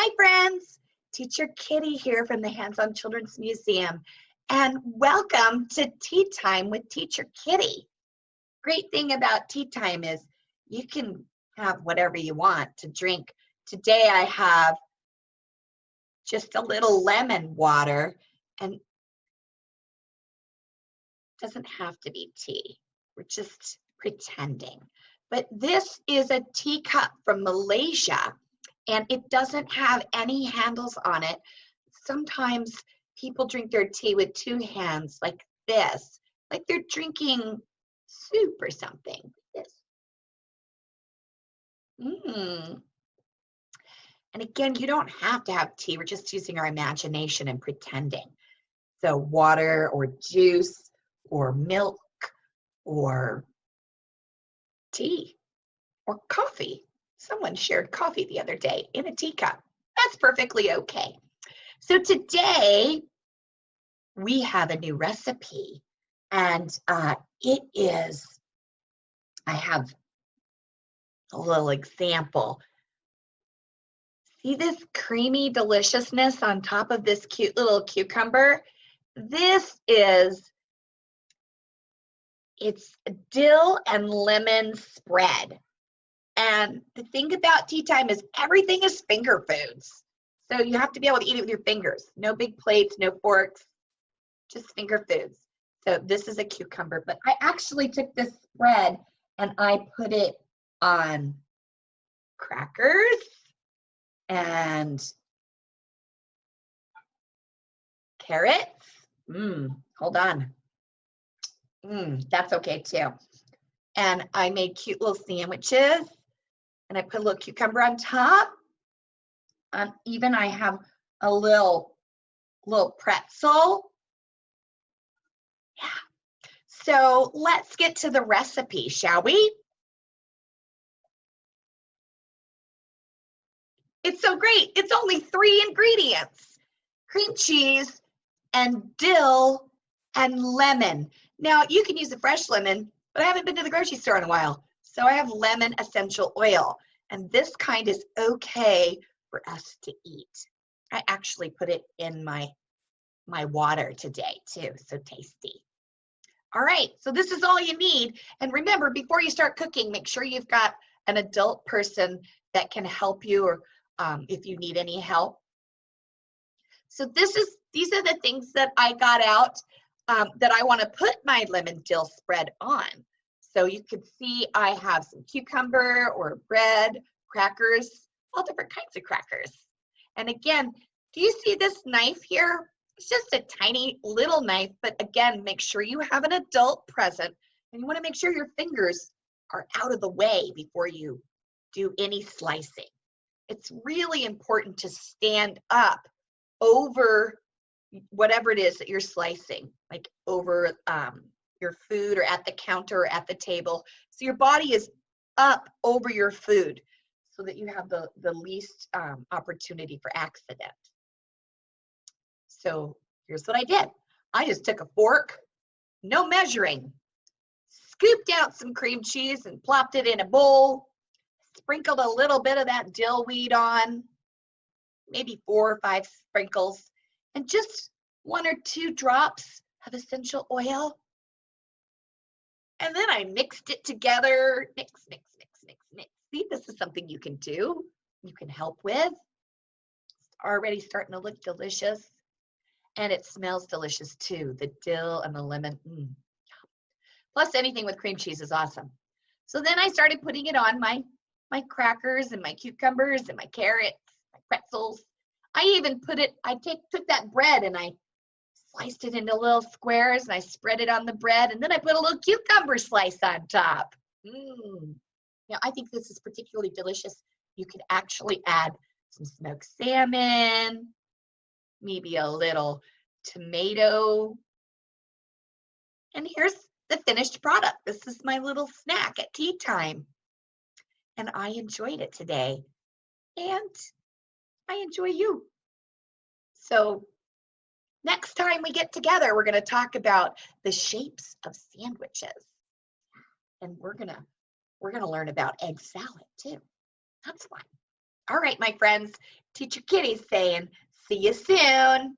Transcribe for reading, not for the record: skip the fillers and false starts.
Hi friends, Teacher Kitty here from the Hands-On Children's Museum, and welcome to Tea Time with Teacher Kitty. Great thing about tea time is you can have whatever you want to drink. Today I have just a little lemon water, and it doesn't have to be tea. We're just pretending. But this is a teacup from Malaysia, and it doesn't have any handles on it. Sometimes people drink their tea with two hands like this, like they're drinking soup or something. This. And again, you don't have to have tea. We're just using our imagination and pretending. So water or juice or milk or tea or coffee. Someone shared coffee the other day in a teacup. That's perfectly okay. So today we have a new recipe, and it is, I have a little example. See this creamy deliciousness on top of this cute little cucumber? It's dill and lemon spread. And the thing about tea time is everything is finger foods. So you have to be able to eat it with your fingers. No big plates, no forks, just finger foods. So this is a cucumber, but I actually took this spread and I put it on crackers and carrots. Hold on. That's okay too. And I made cute little sandwiches, and I put a little cucumber on top. Even I have a little pretzel. Yeah. So let's get to the recipe, shall we? It's so great. It's only 3 ingredients: cream cheese and dill and lemon. Now you can use a fresh lemon, but I haven't been to the grocery store in a while. So I have lemon essential oil, and this kind is okay for us to eat. I actually put it in my water today too, so tasty. All right, so this is all you need. And remember, before you start cooking, make sure you've got an adult person that can help you, or if you need any help. So these are the things that I got out that I want to put my lemon dill spread on. So you can see I have some cucumber or bread, crackers, all different kinds of crackers. And again, do you see this knife here? It's just a tiny little knife, but again, make sure you have an adult present, and you want to make sure your fingers are out of the way before you do any slicing. It's really important to stand up over whatever it is that you're slicing, like over your food or at the counter or at the table. So your body is up over your food so that you have the least opportunity for accident. So here's what I did. I just took a fork, no measuring, scooped out some cream cheese and plopped it in a bowl, sprinkled a little bit of that dill weed on, maybe 4 or 5 sprinkles, and just 1 or 2 drops of essential oil. And then I mixed it together. Mix, mix, mix, mix, mix. See, this is something you can do. You can help with. It's already starting to look delicious. And it smells delicious too. The dill and the lemon. Plus anything with cream cheese is awesome. So then I started putting it on my crackers and my cucumbers and my carrots, my pretzels. I even took that bread and I sliced it into little squares and I spread it on the bread, and then I put a little cucumber slice on top. Now I think this is particularly delicious. You could actually add some smoked salmon, maybe a little tomato. And here's the finished product. This is my little snack at tea time. And I enjoyed it today. And I enjoy you. So next time we get together, we're going to talk about the shapes of sandwiches. And we're going to learn about egg salad too. That's fun. All right, my friends, Teacher Kitty's saying, see you soon.